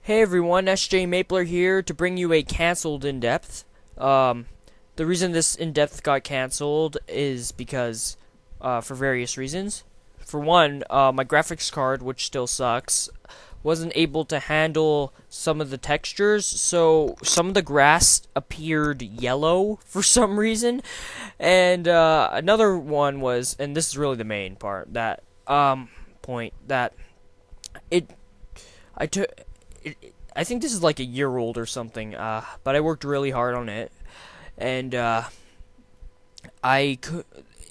Hey everyone, SJ Mapler here to bring you a cancelled inDepth. The reason this inDepth got cancelled is because, for various reasons. For one, my graphics card, which still sucks, wasn't able to handle some of the textures, so some of the grass appeared yellow for some reason. And, another one was, and this is really the main part, that, point, that I think this is like a year old or something, but I worked really hard on it, and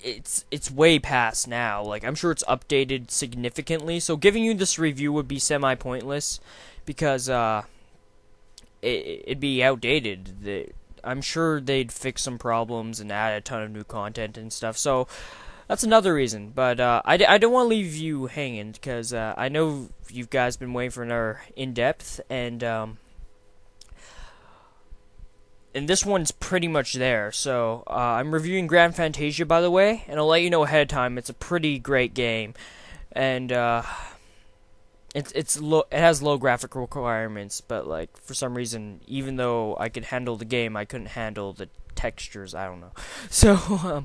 it's way past now. Like, I'm sure it's updated significantly, so giving you this review would be semi-pointless, because it'd be outdated. I'm sure they'd fix some problems and add a ton of new content and stuff, so that's another reason. But I don't want to leave you hanging, because I know you guys been waiting for another inDepth, and this one's pretty much there. So I'm reviewing Grand Fantasia, by the way, and I'll let you know ahead of time. It's a pretty great game, and it has low graphic requirements, but like for some reason, even though I could handle the game, I couldn't handle the textures. I don't know. So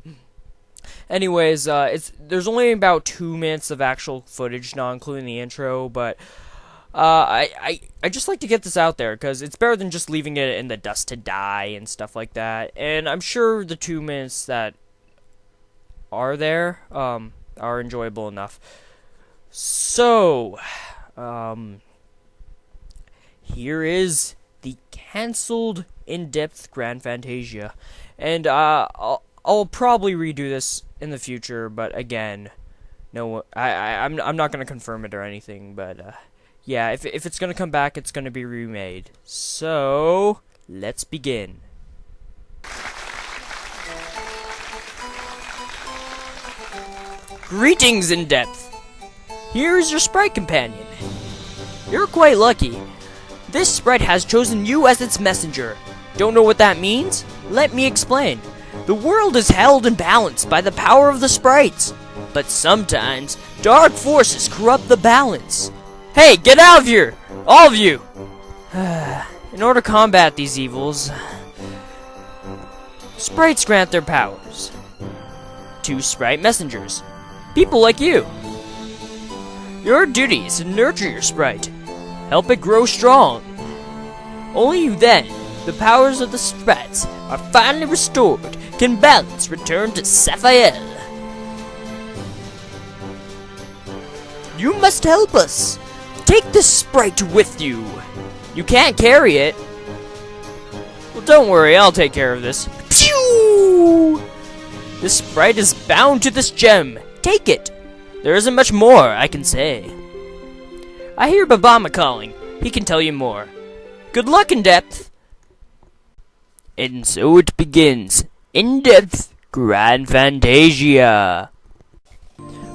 anyways, there's only about 2 minutes of actual footage, not including the intro, but I just like to get this out there, because it's better than just leaving it in the dust to die and stuff like that, and I'm sure the 2 minutes that are there, are enjoyable enough. So, here is the cancelled inDepth Grand Fantasia, and, I'll probably redo this in the future, but again, no, I'm not gonna confirm it or anything, but yeah, if it's gonna come back, it's gonna be remade. So let's begin. Greetings, inDepth. Here's your sprite companion. You're quite lucky. This sprite has chosen you as its messenger. Don't know what that means? Let me explain. The world is held in balance by the power of the sprites, but sometimes dark forces corrupt the balance. Hey, get out of here! All of you! In order to combat these evils, sprites grant their powers to sprite messengers, people like you. Your duty is to nurture your sprite, help it grow strong. Only then, the powers of the sprites are finally restored, can balance return to Sapphire. You must help us. Take this sprite with you. You can't carry it. Well, don't worry, I'll take care of this. Pew! This sprite is bound to this gem. Take it. There isn't much more I can say. I hear Babama calling. He can tell you more. Good luck, inDepth. And so it begins. inDepth Grand Fantasia.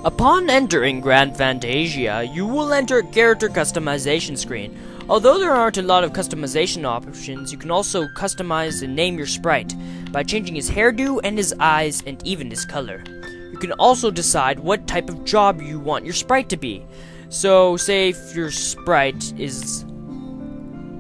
Upon entering Grand Fantasia, you will enter a character customization screen. Although there aren't a lot of customization options, you can also customize and name your sprite by changing his hairdo and his eyes and even his color. You can also decide what type of job you want your sprite to be. So, say if your sprite is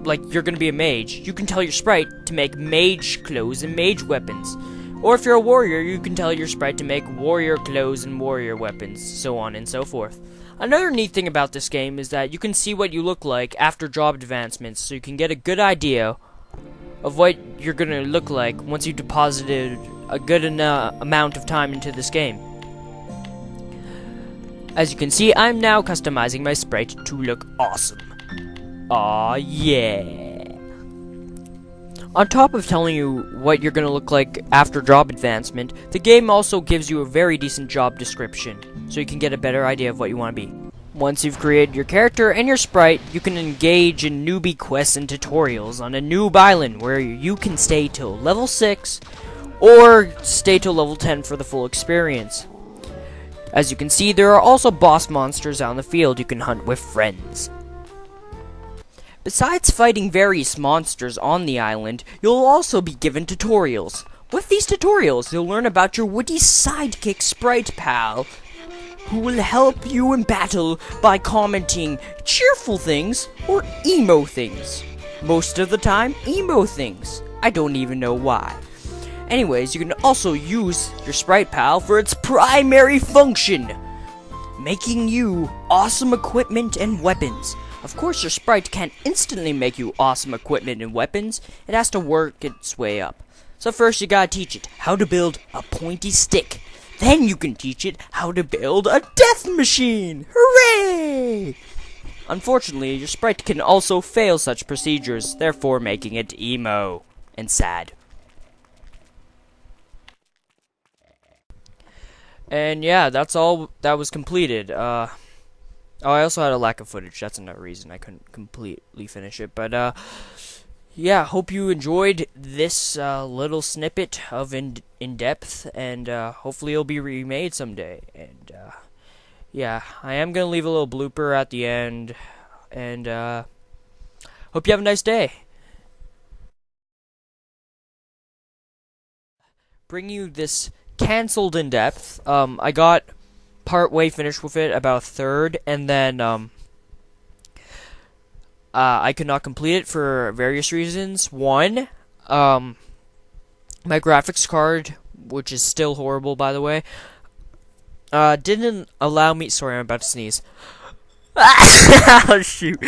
like you're gonna be a mage, you can tell your sprite to make mage clothes and mage weapons. Or if you're a warrior, you can tell your sprite to make warrior clothes and warrior weapons, so on and so forth. Another neat thing about this game is that you can see what you look like after job advancements, so you can get a good idea of what you're gonna look like once you've deposited a good amount of time into this game. As you can see, I'm now customizing my sprite to look awesome. Aw, yeah. On top of telling you what you're gonna look like after job advancement, the game also gives you a very decent job description, so you can get a better idea of what you want to be. Once you've created your character and your sprite, you can engage in newbie quests and tutorials on a noob island where you can stay till level 6, or stay till level 10 for the full experience. As you can see, there are also boss monsters out in the field you can hunt with friends. Besides fighting various monsters on the island, you'll also be given tutorials. With these tutorials, you'll learn about your witty sidekick sprite pal, who will help you in battle by commenting cheerful things or emo things. Most of the time, emo things. I don't even know why. Anyways, you can also use your Sprite Pal for its primary function, making you awesome equipment and weapons. Of course, your Sprite can't instantly make you awesome equipment and weapons. It has to work its way up. So first you gotta teach it how to build a pointy stick. Then you can teach it how to build a death machine. Hooray! Unfortunately, your Sprite can also fail such procedures, therefore making it emo and sad. And yeah, that's all that was completed. Oh, I also had a lack of footage. That's another reason I couldn't completely finish it. But, yeah, hope you enjoyed this little snippet of inDepth, and hopefully it'll be remade someday. And, yeah, I am going to leave a little blooper at the end, and hope you have a nice day. Bring you this cancelled inDepth. I got part way finished with it, about a third, and then I could not complete it for various reasons. One, my graphics card, which is still horrible by the way, didn't allow me. Sorry, I'm about to sneeze. Oh shoot!